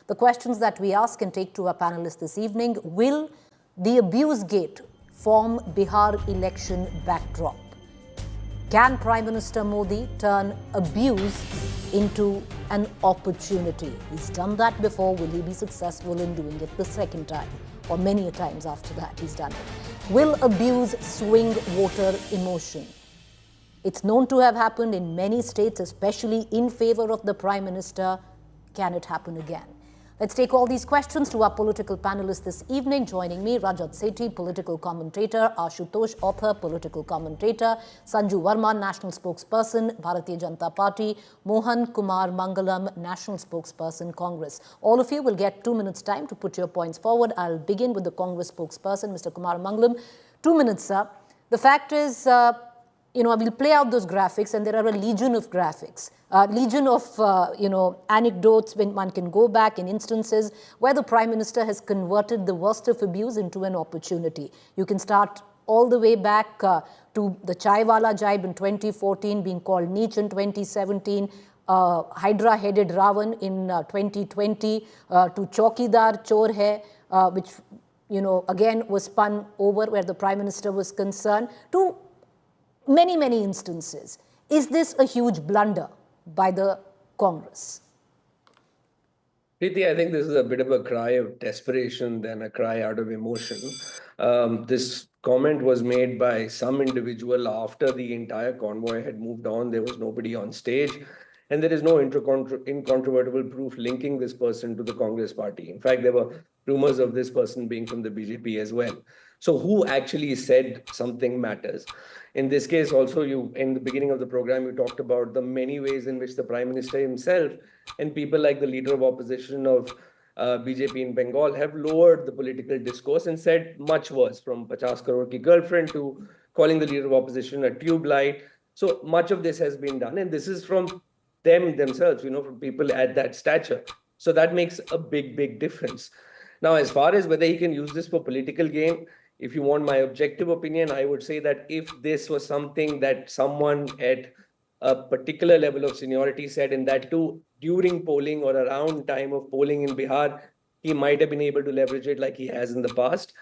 The questions that we ask and take to our panelists this evening: will the abuse gate form Bihar election backdrop? Can Prime Minister Modi turn abuse into an opportunity? He's done that before. Will he be successful in doing it the second time? Or many times after that he's done it. Will abuse swing voter emotion? It's known to have happened in many states, especially in favor of the Prime Minister. Can it happen again? Let's take all these questions to our political panelists this evening. Joining me, Rajat Sethi, political commentator; Ashutosh, author, political commentator; Sanju Verma, national spokesperson, Bharatiya Janata Party; Mohan Kumar Mangalam, national spokesperson, Congress. All of you will get 2 minutes time to put your points forward. I'll begin with the Congress spokesperson, Mr. Kumar Mangalam. 2 minutes, sir. The fact is, we'll play out those graphics, and there are a legion of graphics, anecdotes when one can go back in instances where the Prime Minister has converted the worst of abuse into an opportunity. You can start all the way back to the Chaiwala jibe in 2014, being called Neech in 2017, Hydra-headed Ravan in 2020, to Chowkidar, Chor hai, which, again was spun over where the Prime Minister was concerned, to many, many instances. Is this a huge blunder by the Congress? Preeti, I think this is a bit of a cry of desperation than a cry out of emotion. This comment was made by some individual after the entire convoy had moved on. There was nobody on stage, and there is no incontrovertible proof linking this person to the Congress party. In fact, there were rumors of this person being from the BJP as well. So who actually said something matters? In this case, also, in the beginning of the program, you talked about the many ways in which the Prime Minister himself and people like the leader of opposition of BJP in Bengal have lowered the political discourse and said much worse, from 50 crore ki girlfriend to calling the leader of opposition a tube light. So much of this has been done, and this is from themselves, from people at that stature. So that makes a big, big difference. Now, as far as whether he can use this for political gain, if you want my objective opinion, I would say that if this was something that someone at a particular level of seniority said, and that too during polling or around time of polling in Bihar, he might have been able to leverage it like he has in the past.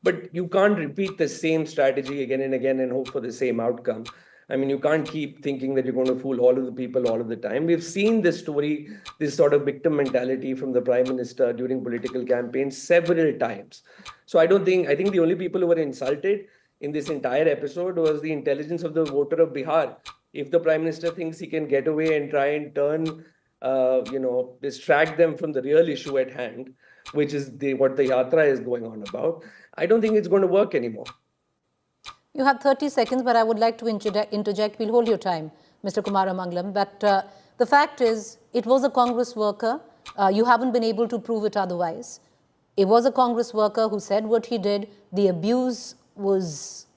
But you can't repeat the same strategy again and again and hope for the same outcome. I mean, you can't keep thinking that you're going to fool all of the people all of the time. We've seen this story, this sort of victim mentality from the Prime Minister during political campaigns several times. So I think the only people who were insulted in this entire episode was the intelligence of the voter of Bihar. If the Prime Minister thinks he can get away and try and turn, distract them from the real issue at hand, which is what the yatra is going on about, I don't think it's going to work anymore. You have 30 seconds, but I would like to interject. We'll hold your time, Mr. Kumaramangalam. But the fact is, it was a Congress worker. You haven't been able to prove it otherwise. It was a Congress worker who said what he did. The abuse was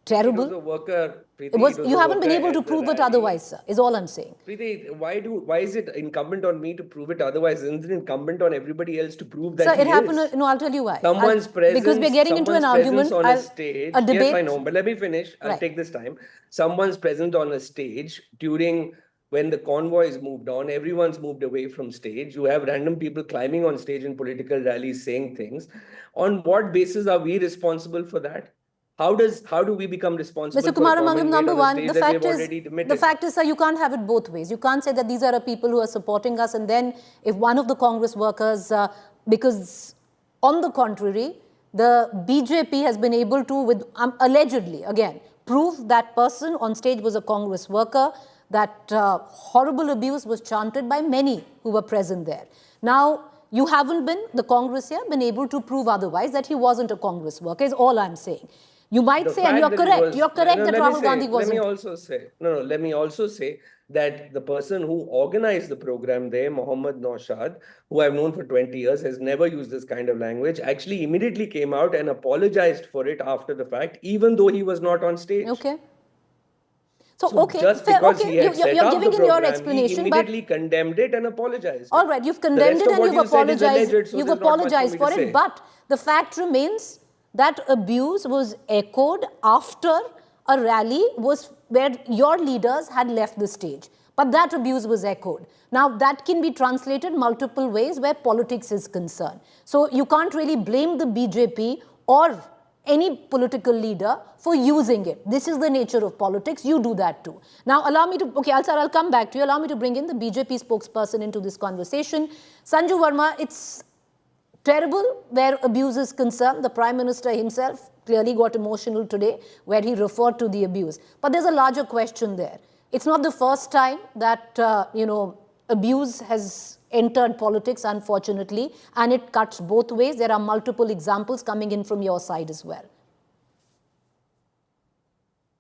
terrible. It was a worker. Preeti, you haven't been able to prove it otherwise, sir, is all I'm saying. Preeti, why is it incumbent on me to prove it otherwise? Isn't it incumbent on everybody else to prove that sir, it happened? No, I'll tell you why. Someone's presence, because we're getting into an argument on a stage. A debate. Yes, I know, but let me finish. I'll take this time. Someone's present on a stage during when the convoys moved on. Everyone's moved away from stage. You have random people climbing on stage in political rallies saying things. On what basis are we responsible for that? How do we become responsible? Mr. Kumaramangalam, number one, the fact is, sir, you can't have it both ways. You can't say that these are people who are supporting us, and then if one of the Congress workers, because on the contrary, the BJP has been able to, allegedly, again, prove that person on stage was a Congress worker, that horrible abuse was chanted by many who were present there. Now, you haven't been, the Congress here, been able to prove otherwise that he wasn't a Congress worker, is all I'm saying. You might say, and you're correct, that Rahul Gandhi wasn't. Let me also say that the person who organized the program there, Mohammad Naushad, who I've known for 20 years, has never used this kind of language, actually immediately came out and apologized for it after the fact, even though he was not on stage. Okay. So just because he had set up giving the in your program, explanation, he immediately condemned it and apologized. All right, you've condemned it and you've apologized. You've apologized for it, but the fact remains that abuse was echoed after a rally where your leaders had left the stage. But that abuse was echoed. Now, that can be translated multiple ways where politics is concerned. So you can't really blame the BJP or any political leader for using it. This is the nature of politics. You do that too. Now, allow me to, okay, I'll come back to you. Allow me to bring in the BJP spokesperson into this conversation. Sanju Verma, it's terrible where abuse is concerned. The Prime Minister himself clearly got emotional today where he referred to the abuse. But there's a larger question there. It's not the first time that, abuse has entered politics, unfortunately, and it cuts both ways. There are multiple examples coming in from your side as well.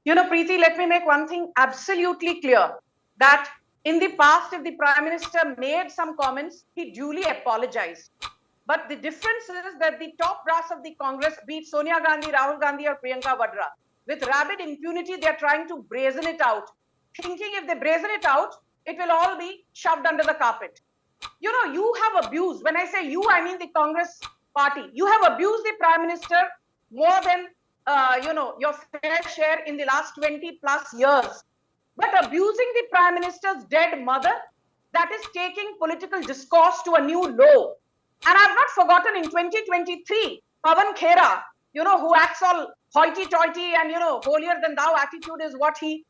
Preeti, let me make one thing absolutely clear, that in the past, if the Prime Minister made some comments, he duly apologized. But the difference is that the top brass of the Congress, be it Sonia Gandhi, Rahul Gandhi or Priyanka Vadra, with rabid impunity, they are trying to brazen it out, thinking if they brazen it out, it will all be shoved under the carpet. You have abused, when I say you, I mean the Congress party. You have abused the Prime Minister more than, your fair share in the last 20 plus years. But abusing the Prime Minister's dead mother, that is taking political discourse to a new low. And I've not forgotten in 2023, Pawan Khera, who acts all hoity-toity and, holier than thou attitude is what he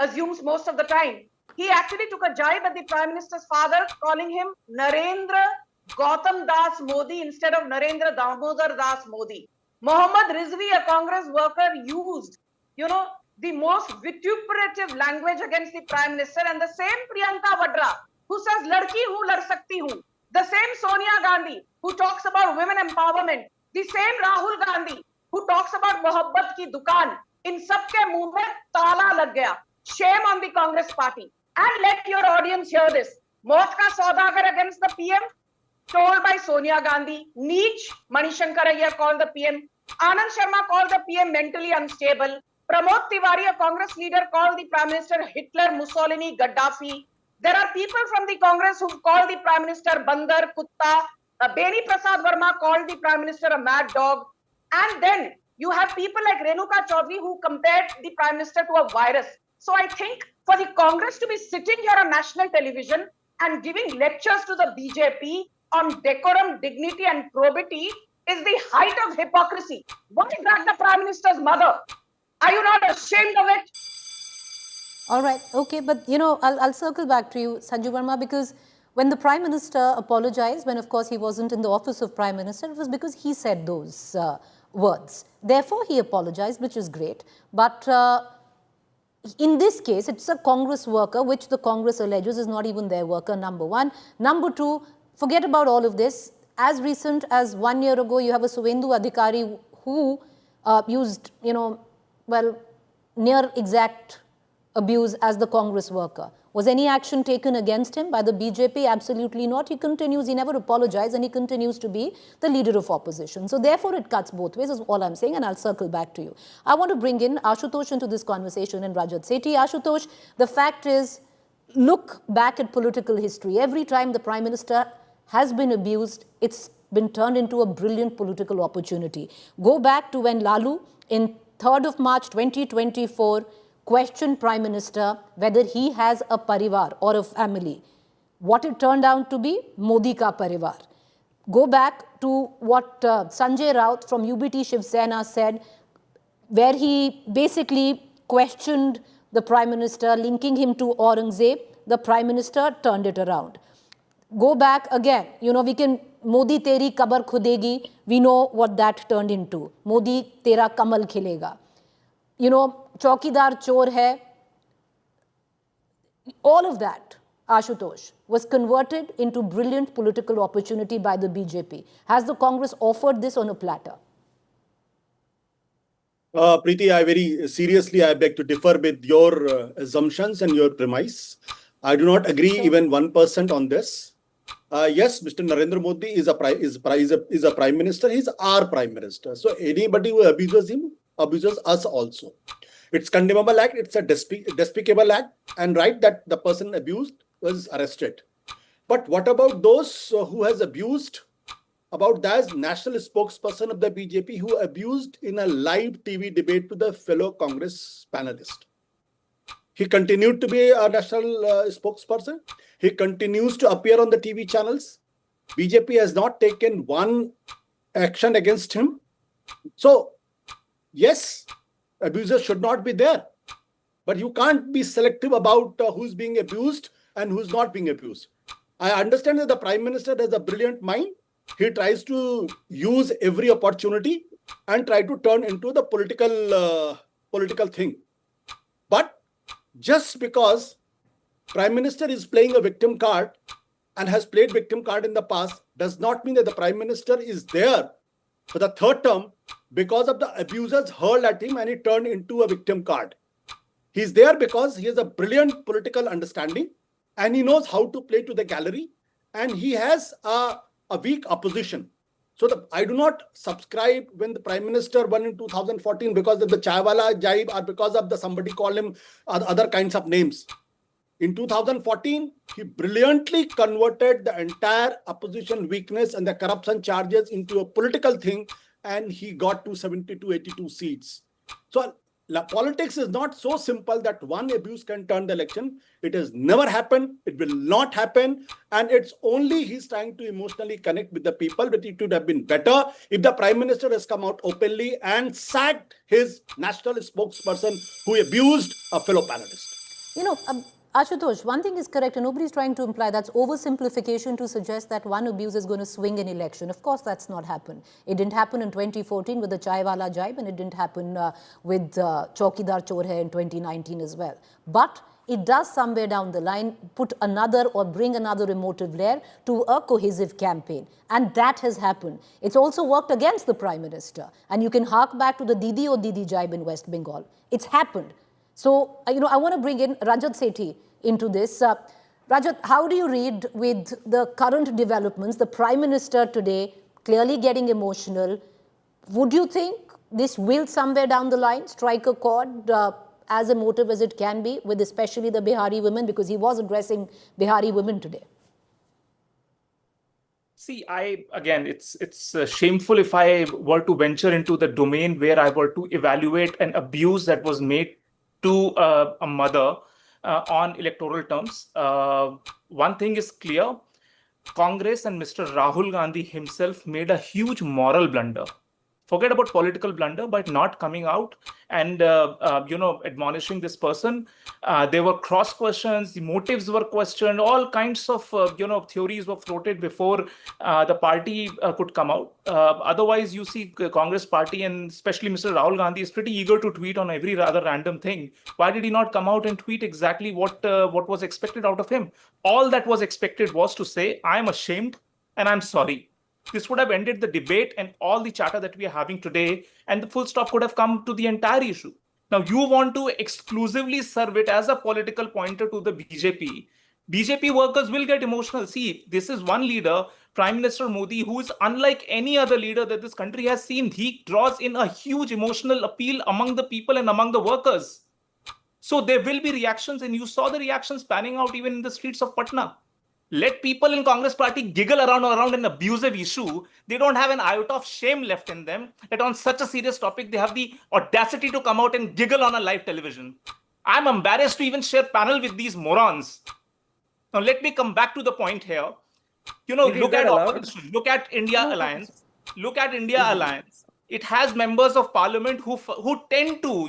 assumes most of the time. He actually took a jibe at the Prime Minister's father, calling him Narendra Gautam Das Modi instead of Narendra Damodar Das Modi. Mohammad Rizvi, a Congress worker, used, the most vituperative language against the Prime Minister, and the same Priyanka Vadra, who says, Ladki hu, lad sakti hu. The same Sonia Gandhi, who talks about women empowerment. The same Rahul Gandhi, who talks about Mohabbat ki dukaan. In sabke muh mein tala lag gaya. Shame on the Congress party. And let your audience hear this. Maut ka Saudagar against the PM, told by Sonia Gandhi. Neech, Manishankar Ayyar called the PM. Anand Sharma called the PM mentally unstable. Pramod Tiwari, a Congress leader, called the Prime Minister Hitler, Mussolini, Gaddafi. There are people from the Congress who called the Prime Minister Bandar, Kutta. Beni Prasad Verma called the Prime Minister a mad dog. And then you have people like Renuka Chaudhary who compared the Prime Minister to a virus. So I think for the Congress to be sitting here on national television and giving lectures to the BJP on decorum, dignity and probity is the height of hypocrisy. Why drag the Prime Minister's mother? Are you not ashamed of it? All right, okay, but I'll circle back to you, Sanju Verma, because when the Prime Minister apologized, when of course he wasn't in the office of Prime Minister, it was because he said those words. Therefore, he apologized, which is great. But in this case, it's a Congress worker, which the Congress alleges is not even their worker, number one. Number two, forget about all of this. As recent as 1 year ago, you have a Suvendu Adhikari who used, near exact abuse as the Congress worker. Was any action taken against him by the BJP? Absolutely not. He continues, he never apologized, and he continues to be the leader of opposition. So therefore, it cuts both ways is all I'm saying, and I'll circle back to you. I want to bring in Ashutosh into this conversation and Rajat Sethi. Ashutosh, the fact is, look back at political history. Every time the Prime Minister has been abused, it's been turned into a brilliant political opportunity. Go back to when Lalu, in 3rd of March 2024, questioned Prime Minister whether he has a parivar or a family. What it turned out to be, Modi ka parivar. Go back to what Sanjay Raut from UBT Shiv Sena said, where he basically questioned the Prime Minister, linking him to Aurangzeb. The Prime Minister turned it around. Go back again, we can, Modi teri kabar khudegi, we know what that turned into. Modi tera kamal khilega. Chowkidar Chor hai. All of that, Ashutosh, was converted into brilliant political opportunity by the BJP. Has the Congress offered this on a platter? Preeti, I very seriously, I beg to differ with your assumptions and your premise. I do not agree even 1% on this. Yes, Mr. Narendra Modi is a prime minister. He's our prime minister. So anybody who abuses him abuses us also. It's condemnable act. It's a despicable act, and right that the person abused was arrested. But what about those who has abused? About that national spokesperson of the BJP who abused in a live TV debate to the fellow Congress panelist. He continued to be a national spokesperson. He continues to appear on the TV channels. BJP has not taken one action against him. So, yes, abusers should not be there. But you can't be selective about who's being abused and who's not being abused. I understand that the Prime Minister has a brilliant mind. He tries to use every opportunity and try to turn into the political thing. But just because Prime Minister is playing a victim card and has played victim card in the past does not mean that the Prime Minister is there for the third term because of the abusers hurled at him and he turned into a victim card. He's there because he has a brilliant political understanding and he knows how to play to the gallery, and he has a weak opposition. So I do not subscribe when the Prime Minister won in 2014 because of the Chaiwala jibe or because of the somebody called him other kinds of names. In 2014, he brilliantly converted the entire opposition weakness and the corruption charges into a political thing, and he got to 82 seats. So politics is not so simple that one abuse can turn the election. It has never happened. It will not happen. And it's only he's trying to emotionally connect with the people. But it would have been better if the Prime Minister has come out openly and sacked his national spokesperson who abused a fellow panelist. You know, Ashutosh, one thing is correct, and nobody's trying to imply that's oversimplification to suggest that one abuse is going to swing an election. Of course, that's not happened. It didn't happen in 2014 with the Chaiwala jibe, and it didn't happen with Chowkidar Chor in 2019 as well. But it does somewhere down the line put another or bring another emotive layer to a cohesive campaign. And that has happened. It's also worked against the Prime Minister. And you can hark back to the Didi or Didi jibe in West Bengal. It's happened. So, I want to bring in Rajat Sethi into this. Rajat, how do you read with the current developments, the Prime Minister today clearly getting emotional? Would you think this will somewhere down the line strike a chord as emotive as it can be with especially the Bihari women, because he was addressing Bihari women today? See, again, it's shameful if I were to venture into the domain where I were to evaluate an abuse that was made to a mother on electoral terms. One thing is clear, Congress and Mr. Rahul Gandhi himself made a huge moral blunder. Forget about political blunder by not coming out and admonishing this person. There were cross questions, the motives were questioned, all kinds of theories were floated before the party could come out. Otherwise, you see Congress party and especially Mr. Rahul Gandhi is pretty eager to tweet on every rather random thing. Why did he not come out and tweet exactly what was expected out of him? All that was expected was to say, I'm ashamed and I'm sorry. This would have ended the debate and all the chatter that we are having today, and the full stop could have come to the entire issue. Now, you want to exclusively serve it as a political pointer to the BJP. BJP workers will get emotional. See, this is one leader, Prime Minister Modi, who is unlike any other leader that this country has seen. He draws in a huge emotional appeal among the people and among the workers. So there will be reactions, and you saw the reactions panning out even in the streets of Patna. Let people in Congress party giggle around an abusive issue. They don't have an iota of shame left in them that on such a serious topic, they have the audacity to come out and giggle on a live television. I'm embarrassed to even share panel with these morons. Now, let me come back to the point here. Look at India Alliance. Look at India Alliance. It has members of parliament who tend to,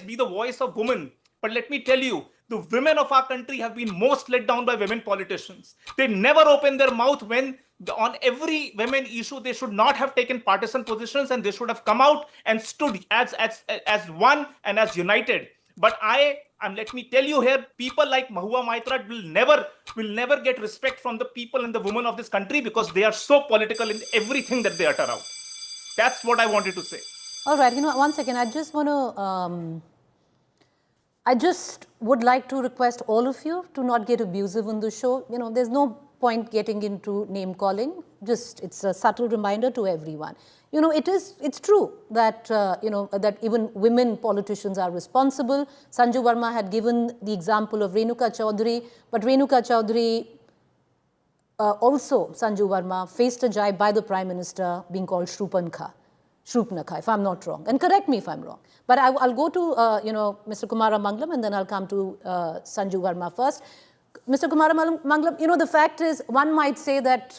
be the voice of women. But let me tell you, the women of our country have been most let down by women politicians. They never open their mouth when on every women issue, they should not have taken partisan positions and they should have come out and stood as one and as united. But let me tell you here, people like Mahua Maitra will never get respect from the people and the women of this country because they are so political in everything that they utter out. That's what I wanted to say. All right, one second. I just want to... I just would like to request all of you to not get abusive on the show. There's no point getting into name calling. It's a subtle reminder to everyone. It's true that, that even women politicians are responsible. Sanju Verma had given the example of Renuka Chaudhary, but Renuka Chaudhary also, Sanju Verma, faced a jibe by the Prime Minister being called Shrupankha. Shurpanakha, if I'm not wrong. And correct me if I'm wrong. But I'll go to, Mr. Kumaramangalam, and then I'll come to Sanju Verma first. Mr. Kumaramangalam, the fact is, one might say that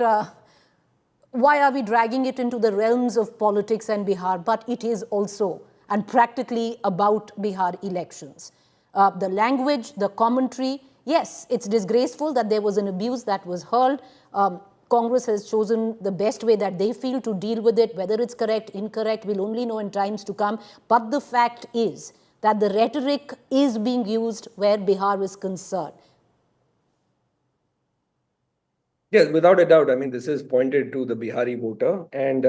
why are we dragging it into the realms of politics and Bihar? But it is also, and practically, about Bihar elections. The language, the commentary, yes, it's disgraceful that there was an abuse that was hurled. Congress has chosen the best way that they feel to deal with it. Whether it's correct, incorrect, we'll only know in times to come. But the fact is that the rhetoric is being used where Bihar is concerned. Yes, without a doubt. I mean, this is pointed to the Bihari voter. And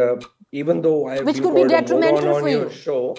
even though I have Which been could be called a detrimental moron for on your you. show,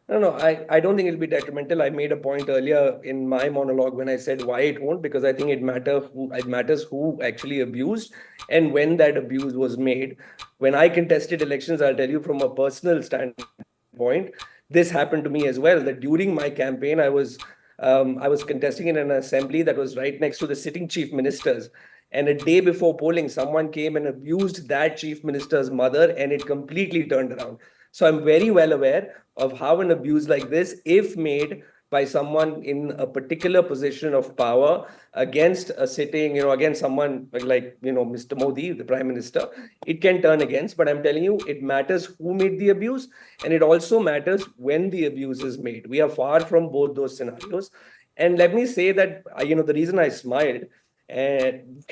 no, I don't think it'll be detrimental. I made a point earlier in my monologue when I said why it won't, because I think it matters who actually abused and when that abuse was made. When I contested elections, I'll tell you from a personal standpoint, this happened to me as well. That during my campaign, I was contesting in an assembly that was right next to the sitting chief ministers. And a day before polling, someone came and abused that chief minister's mother, and it completely turned around. So I'm very well aware of how an abuse like this, if made by someone in a particular position of power against a sitting, against someone like, Mr. Modi, the Prime Minister, it can turn against. But I'm telling you, it matters who made the abuse, and it also matters when the abuse is made. We are far from both those scenarios. And let me say that, the reason I smiled, and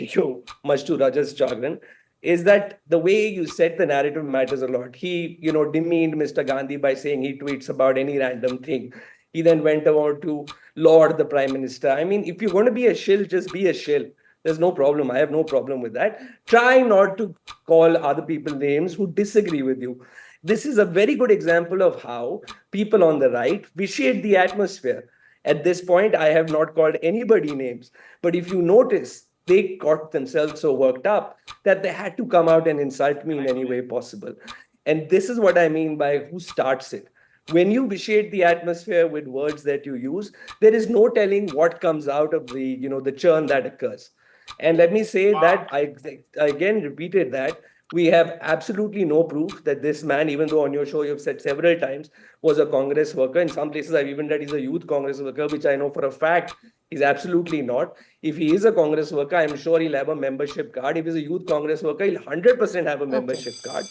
much to Rajat's chagrin, is that the way you set the narrative matters a lot. He, demeaned Mr. Gandhi by saying he tweets about any random thing. He then went over to Lord the Prime Minister. I mean, if you're going to be a shill, just be a shill. There's no problem. I have no problem with that. Try not to call other people names who disagree with you. This is a very good example of how people on the right vitiate the atmosphere. At this point, I have not called anybody names. But if you notice, they got themselves so worked up that they had to come out and insult me in any way possible. And this is what I mean by who starts it. When you vitiate the atmosphere with words that you use, there is no telling what comes out of the churn that occurs. And let me say that I again repeated that we have absolutely no proof that this man, even though on your show you've said several times, was a Congress worker. In some places, I've even read he's a youth Congress worker, which I know for a fact he's absolutely not. If he is a Congress worker, I'm sure he'll have a membership card. If he's a youth Congress worker, he'll 100% have a membership card.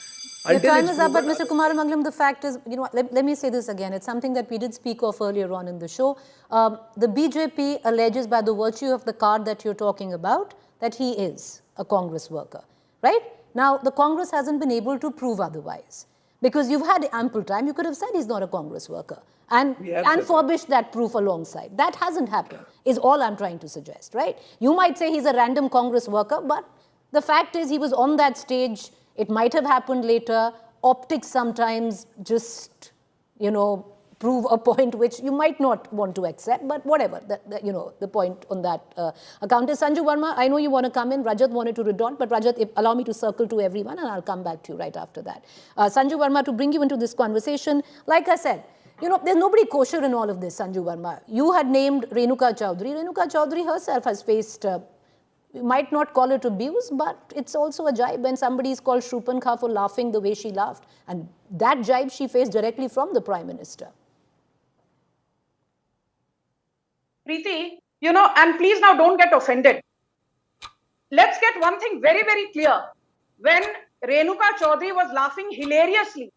Your time is up, but Mr. Kumaramangalam, the fact is, let me say this again. It's something that we did speak of earlier on in the show. The BJP alleges by the virtue of the card that you're talking about that he is a Congress worker, right? Now, the Congress hasn't been able to prove otherwise because you've had ample time. You could have said he's not a Congress worker and furbished that proof alongside. That hasn't happened, is all I'm trying to suggest, right? You might say he's a random Congress worker, but the fact is he was on that stage. It might have happened later. Optics sometimes just, prove a point which you might not want to accept, but whatever, the point on that account is. Sanju Verma, I know you want to come in. Rajat wanted to retort, but Rajat, allow me to circle to everyone and I'll come back to you right after that. Sanju Verma, to bring you into this conversation, like I said, there's nobody kosher in all of this, Sanju Verma. You had named Renuka Chaudhary. Renuka Chaudhary herself has faced, you might not call it abuse, but it's also a jibe when somebody is called Shurpanakha for laughing the way she laughed. And that jibe she faced directly from the Prime Minister. Preeti, and please now don't get offended. Let's get one thing very, very clear. When Renuka Chaudhary was laughing hilariously,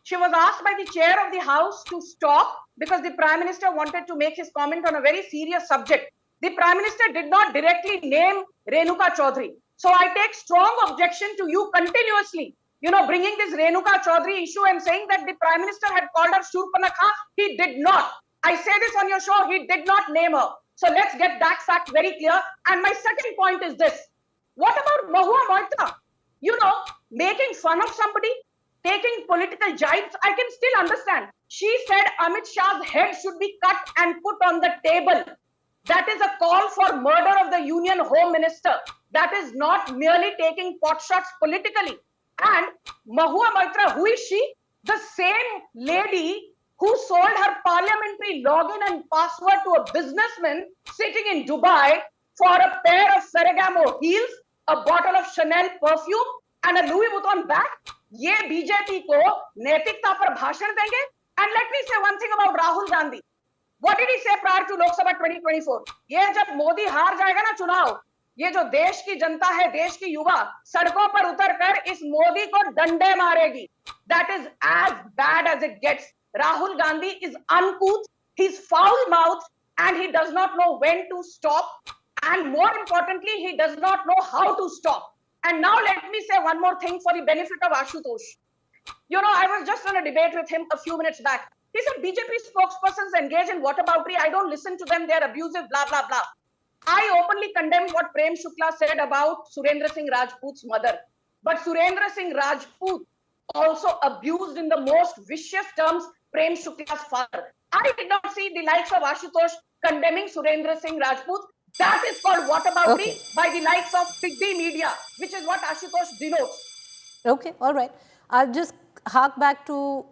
she was asked by the chair of the house to stop because the Prime Minister wanted to make his comment on a very serious subject. The Prime Minister did not directly name Renuka Chaudhary. So I take strong objection to you continuously, bringing this Renuka Chaudhary issue and saying that the Prime Minister had called her Shurpanakha. He did not. I say this on your show, he did not name her. So let's get that fact very clear. And my second point is this. What about Mahua Moitra? Making fun of somebody, taking political jibes, I can still understand. She said Amit Shah's head should be cut and put on the table. That is a call for murder of the Union Home Minister. That is not merely taking pot shots politically. And Mahua Moitra, who is she? The same lady who sold her parliamentary login and password to a businessman sitting in Dubai for a pair of Ferragamo heels, a bottle of Chanel perfume, and a Louis Vuitton bag. ये BJP को नैतिकता पर भाषण देंगे. And let me say one thing about Rahul Gandhi. What did he say prior to Lok Sabha 2024? ये जब मोदी हार जाएगा ना चुनाव, ये जो देश की जनता है, देश की युवा सड़कों पर उतरकर इस मोदी को डंडे मारेगी. That is as bad as it gets. Rahul Gandhi is uncouth, he's foul-mouthed, and he does not know when to stop. And more importantly, he does not know how to stop. And now let me say one more thing for the benefit of Ashutosh. You know, I was just on a debate with him a few minutes back. He said BJP spokespersons engage in whataboutery. I don't listen to them. They're abusive, blah, blah, blah. I openly condemn what Prem Shukla said about Surendra Singh Rajput's mother. But Surendra Singh Rajput also abused in the most vicious terms Prem Shukla's father. I did not see the likes of Ashutosh condemning Surendra Singh Rajput. That is called whataboutery by the likes of Big B media, which is what Ashutosh denotes. Okay, all right. I'll just hark back to,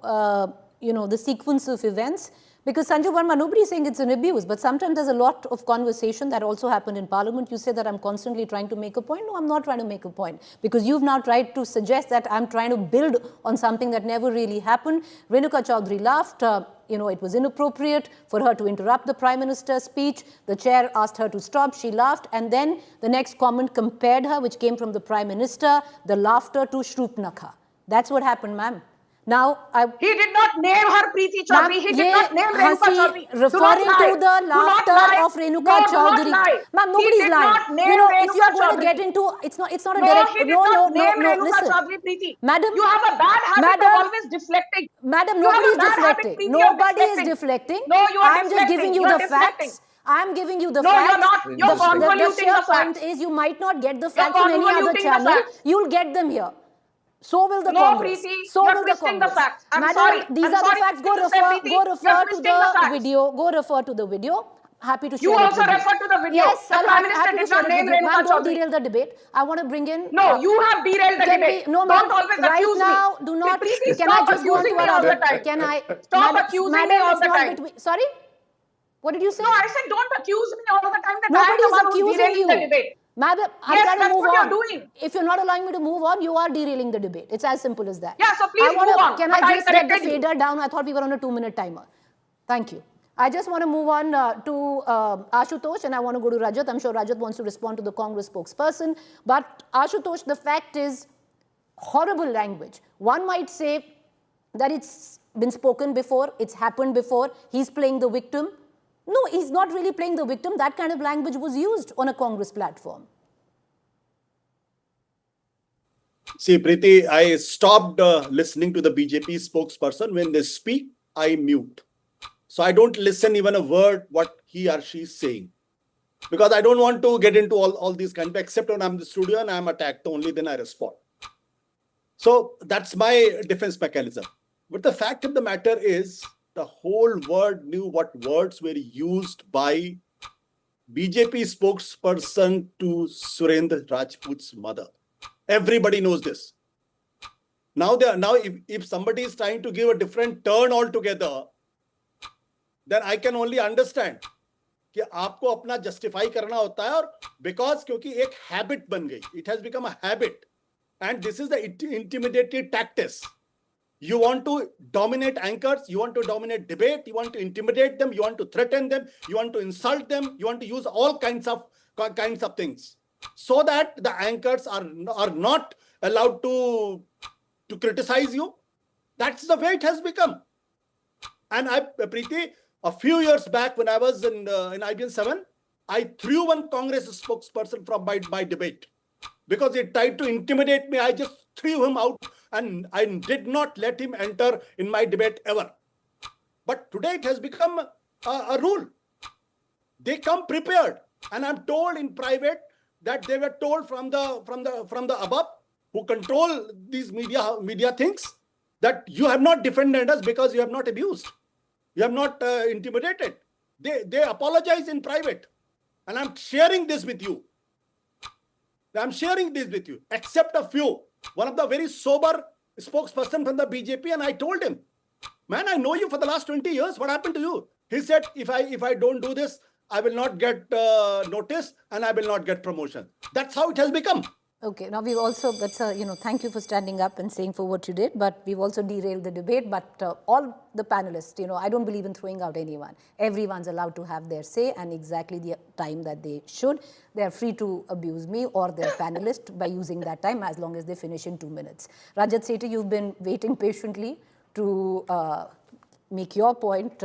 the sequence of events. Because Sanju Verma, nobody is saying it's an abuse, but sometimes there's a lot of conversation that also happened in Parliament. You say that I'm constantly trying to make a point. No, I'm not trying to make a point. Because you've now tried to suggest that I'm trying to build on something that never really happened. Renuka Chaudhary laughed. It was inappropriate for her to interrupt the Prime Minister's speech. The chair asked her to stop. She laughed. And then the next comment compared her, which came from the Prime Minister, the laughter to Shroopnakha. That's what happened, ma'am. Now, he did not name her Preeti Chaudhary. He did not name Renuka Chaudhary. Referring to the laughter of Renuka Chaudhary. Ma'am, nobody's lying. If you are going to get into, it's not a direct. No, listen. Madam, you have a bad habit of always deflecting. Madam, nobody is deflecting. Nobody is deflecting. No, you are I'm just giving you the facts. I'm giving you the facts. No, you're not. You're convoluting the facts. The point is you might not get the facts on any other channel. You'll get them here. So will the Congress. Preeti, so will the Congress. The facts. Madam, sorry. These are the facts. Go refer to the video. Go refer to the video. Happy to share You it also with refer to the video. Yes, the Prime Minister did not name Renuka Chaudhary. Don't derail the debate. I want to bring in. No, you have derailed the debate. Don't always right accuse now, me. do not. Please Can I stop just go on to accusing me all the time. Can I? Stop accusing me all the time. Sorry? What did you say? No, I said don't accuse me all the time that Nobody I am the one is who's accusing derailing the debate. Madam, I'm Yes, trying to that's move what on. you're doing. If you're not allowing me to move on, you are derailing the debate. It's as simple as that. Yeah, so please move on. Can But I just get the corrected you. fader down? I thought we were on a 2-minute timer. Thank you. I just want to move on to Ashutosh, and I want to go to Rajat. I'm sure Rajat wants to respond to the Congress spokesperson. But Ashutosh, the fact is horrible language. One might say that it's been spoken before, it's happened before, he's playing the victim. No, he's not really playing the victim. That kind of language was used on a Congress platform. See, Preeti, I stopped listening to the BJP spokesperson. When they speak, I mute. So I don't listen even a word what he or she is saying. Because I don't want to get into all these kinds of, except when I'm in the studio and I'm attacked, only then I respond. So that's my defense mechanism. But the fact of the matter is, the whole world knew what words were used by BJP spokesperson to Surendra Rajput's mother. Everybody knows this. Now if somebody is trying to give a different turn altogether, then I can only understand कि आपको अपना justify करना होता है और because क्योंकि एक habit बन गई. It has become a habit. And this is the intimidating tactics. You want to dominate anchors, you want to dominate debate, you want to intimidate them, you want to threaten them, you want to insult them, you want to use all kinds of things so that the anchors are not allowed to criticize you. That's the way it has become. And Preeti, a few years back when I was in IBN 7, I threw one Congress spokesperson from my debate because he tried to intimidate me. I just threw him out and I did not let him enter in my debate ever. But today it has become a rule. They come prepared, and I'm told in private that they were told from the above who control these media things that you have not defended us because you have not abused, you have not intimidated. They apologize in private, and I'm sharing this with you. Except a few. One of the very sober spokesperson from the BJP, and I told him, man, I know you for the last 20 years. What happened to you? He said, if I don't do this, I will not get notice and I will not get promotion. That's how it has become. Okay, now we've also, thank you for standing up and saying for what you did, but we've also derailed the debate. But all the panelists, I don't believe in throwing out anyone. Everyone's allowed to have their say and exactly the time that they should. They're free to abuse me or their panelist by using that time as long as they finish in 2 minutes. Rajat Sethi, you've been waiting patiently to make your point,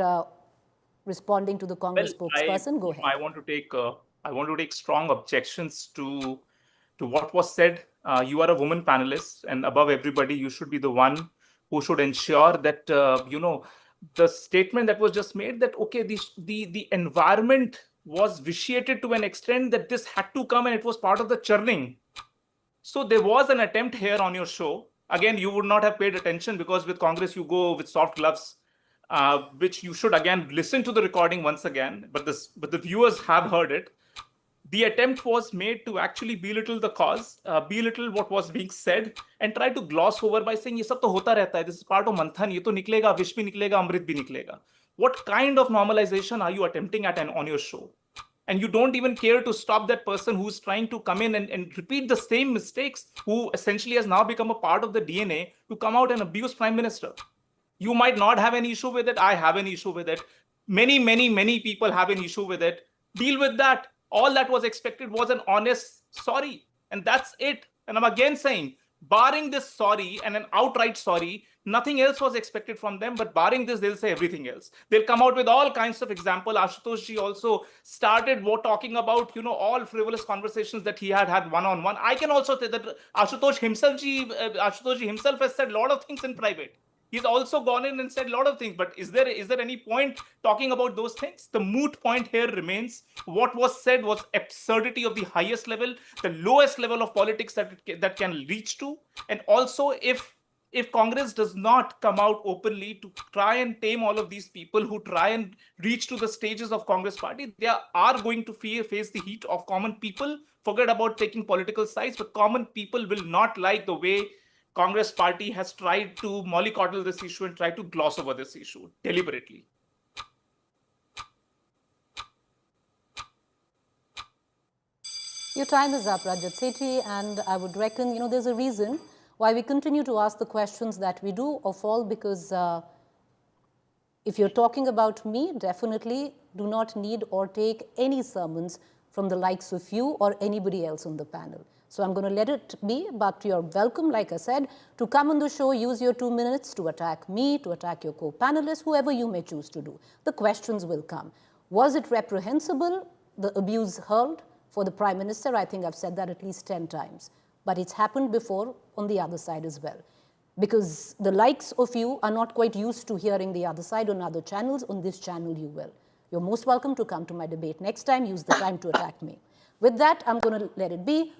responding to the Congress spokesperson. Go ahead. I want to take strong objections to what was said. You are a woman panelist, and above everybody, you should be the one who should ensure that the statement that was just made, that okay, the environment was vitiated to an extent that this had to come and it was part of the churning. So there was an attempt here on your show. Again, you would not have paid attention because with Congress you go with soft gloves, which you should again listen to the recording once again. But the viewers have heard it. The attempt was made to actually belittle the cause, belittle what was being said, and try to gloss over by saying, "Ye sab to hota rehta hai. This is part of manthan. Ye to niklega, vish bhi niklega, amrit bhi niklega." What kind of normalization are you attempting at on your show? And you don't even care to stop that person who's trying to come in and repeat the same mistakes, who essentially has now become a part of the DNA, to come out and abuse Prime Minister. You might not have an issue with it. I have an issue with it. Many people have an issue with it. Deal with that. All that was expected was an honest sorry. And that's it. And I'm again saying, barring this sorry and an outright sorry, nothing else was expected from them. But barring this, they'll say everything else. They'll come out with all kinds of examples. Ashutosh ji also started talking about, all frivolous conversations that he had one-on-one. I can also say that Ashutosh ji himself has said a lot of things in private. He's also gone in and said a lot of things, but is there any point talking about those things? The moot point here remains, what was said was absurdity of the highest level, the lowest level of politics that can reach to. And also, if Congress does not come out openly to try and tame all of these people who try and reach to the stages of Congress party, they are going to face the heat of common people. Forget about taking political sides, but common people will not like the way Congress party has tried to mollycoddle this issue and try to gloss over this issue deliberately. Your time is up, Rajat Sethi, and I would reckon, there's a reason why we continue to ask the questions that we do of all, because if you're talking about me, definitely do not need or take any sermons from the likes of you or anybody else on the panel. So I'm going to let it be, but you're welcome, like I said, to come on the show, use your 2 minutes to attack me, to attack your co-panelists, whoever you may choose to do. The questions will come. Was it reprehensible, the abuse hurled for the Prime Minister? I think I've said that at least 10 times. But it's happened before on the other side as well. Because the likes of you are not quite used to hearing the other side on other channels. On this channel, you will. You're most welcome to come to my debate next time. Use the time to attack me. With that, I'm going to let it be.